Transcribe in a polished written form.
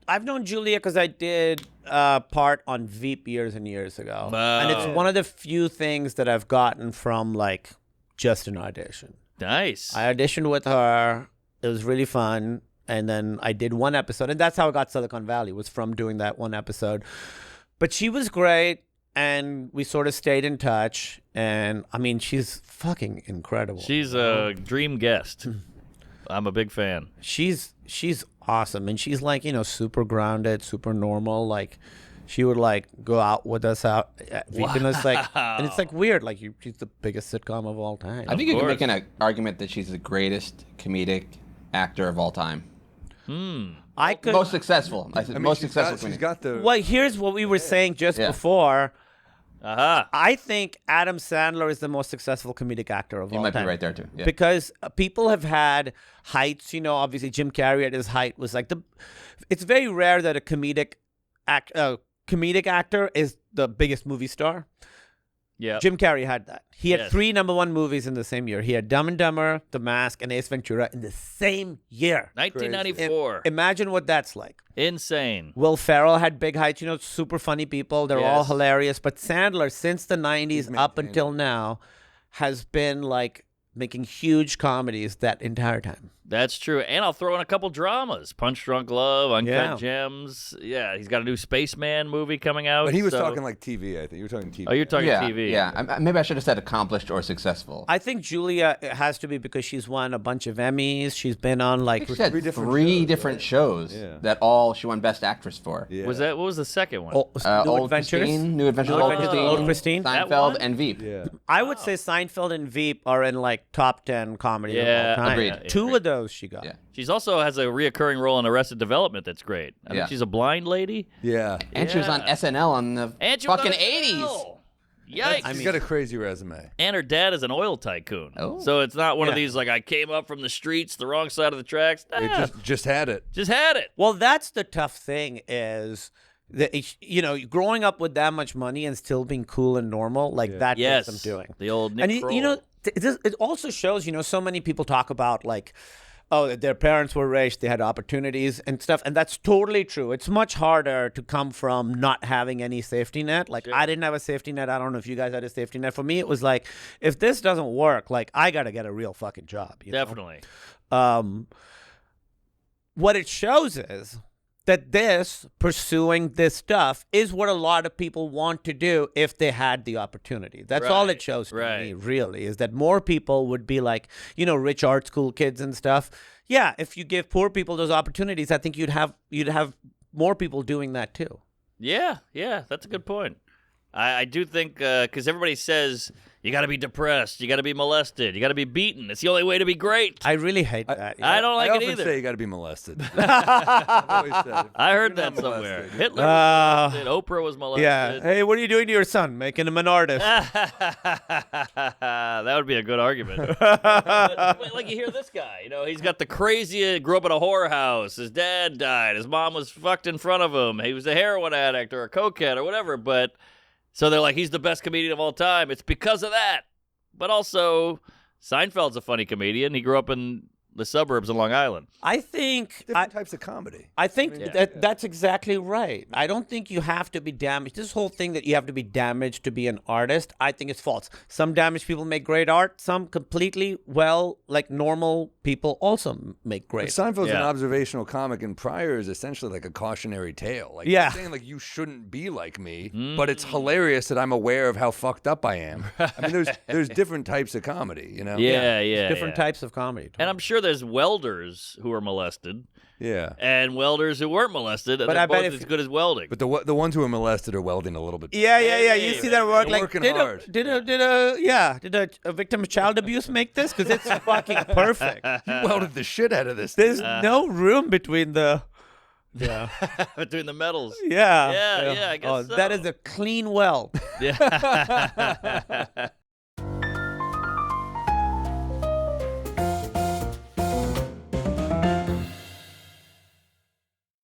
I've known Julia because I did part on Veep years and years ago. And it's one of the few things that I've gotten from like just an audition. Nice. I auditioned with her. It was really fun. And then I did one episode. And that's how I got Silicon Valley, was from doing that one episode. But she was great. And we sort of stayed in touch. And I mean, she's fucking incredible. She's a dream guest. I'm a big fan. She's awesome. And she's like, super grounded, super normal. Like, she would like go out with us out at Veep. And it's like, and it's like weird. Like, she's the biggest sitcom of all time. I think you can make an argument that she's the greatest comedic actor of all time. I could Most successful. I think most successful. She's got the. Well, here's what we were saying just before. Uh-huh. I think Adam Sandler is the most successful comedic actor of all time. You might be right there too. Yeah. Because people have had heights. Obviously Jim Carrey at his height was like it's very rare that a comedic actor is the biggest movie star. Yeah. Jim Carrey had that. He had Yes. 3 #1 movies in the same year. He had Dumb and Dumber, The Mask, and Ace Ventura in the same year. 1994. Imagine what that's like. Insane. Will Ferrell had big heights, super funny people. They're all Yes. hilarious. But Sandler, since the 90s up maintained until now, has been like making huge comedies that entire time. That's true. And I'll throw in a couple dramas. Punch Drunk Love, Uncut Yeah. Gems. Yeah, he's got a new Spaceman movie coming out. But he was so- talking like TV, I think. You were talking TV. Oh, you're talking yeah, TV. Yeah. Maybe I should have said accomplished or successful. I think Julia has to be because she's won a bunch of Emmys. She's been on like She had three different shows Yeah. that all she won Best Actress for. Yeah. What was the second one? New Old Adventures. Christine, New Adventures of New Old Adventures of Christine, Old Christine. That Seinfeld, one? and Veep. Yeah. I would say Seinfeld and Veep are in like top 10 comedy of Yeah, all time. agreed. 2 of those she got. Yeah. She's also has a reoccurring role in Arrested Development that's great. I mean, Yeah. she's a blind lady. Yeah. And she was on SNL on the And she was fucking on 80s. SNL. Yikes. She's got a crazy resume. And her dad is an oil tycoon. Oh. So it's not one of Yeah. these like I came up from the streets, the wrong side of the tracks. They Nah, just had it. just had it. Well, that's the tough thing is that, growing up with that much money and still being cool and normal, like that Yes. what I'm doing. The old Nick And Kroll. it also shows, so many people talk about like, oh, that their parents were rich, they had opportunities and stuff, and that's totally true. It's much harder to come from not having any safety net. Like, I didn't have a safety net. I don't know if you guys had a safety net. For me, it was like, if this doesn't work, like, I got to get a real fucking job. Definitely. What it shows is that pursuing this stuff is what a lot of people want to do if they had the opportunity. That's all Right, it shows to right. me, really, is that more people would be like, rich art school kids and stuff. Yeah, if you give poor people those opportunities, I think you'd have more people doing that too. Yeah, that's a good point. I do think, because everybody says you got to be depressed, you got to be molested, you got to be beaten. It's the only way to be great. I really hate that. I don't like I it often either. say you got to be molested. I've always said it. I heard You're that not somewhere. molested. Hitler was molested. Oprah was molested. Yeah. Hey, what are you doing to your son? Making him an artist. That would be a good argument. But, like you hear this guy, he's got the craziest, grew up in a whorehouse. His dad died. His mom was fucked in front of him. He was a heroin addict or a cokehead or whatever. But so they're like, he's the best comedian of all time. It's because of that. But also, Seinfeld's a funny comedian. He grew up in the suburbs of Long Island. I think Different types of comedy. I think Yeah. that's exactly right. I don't think you have to be damaged. This whole thing that you have to be damaged to be an artist, I think is false. Some damaged people make great art. Some completely, like normal people also make great But Seinfeld's an Yeah. observational comic, and Pryor is essentially like a cautionary tale. Like, Yeah. he's saying like you shouldn't be like me, but it's hilarious that I'm aware of how fucked up I am. I mean, there's different types of comedy, Yeah. different types of comedy. And I'm sure there's welders who are molested Yeah. and welders who weren't molested, and But they're I bet both if- as good as welding. But the ones who are molested are welding a little bit. Yeah. You see that work? They're Like, working did hard. a victim of child abuse make this? Because it's fucking perfect. You welded the shit out of this. There's no room between the. Yeah. Between the metals. Yeah. Yeah, I guess so. That is a clean weld. Yeah.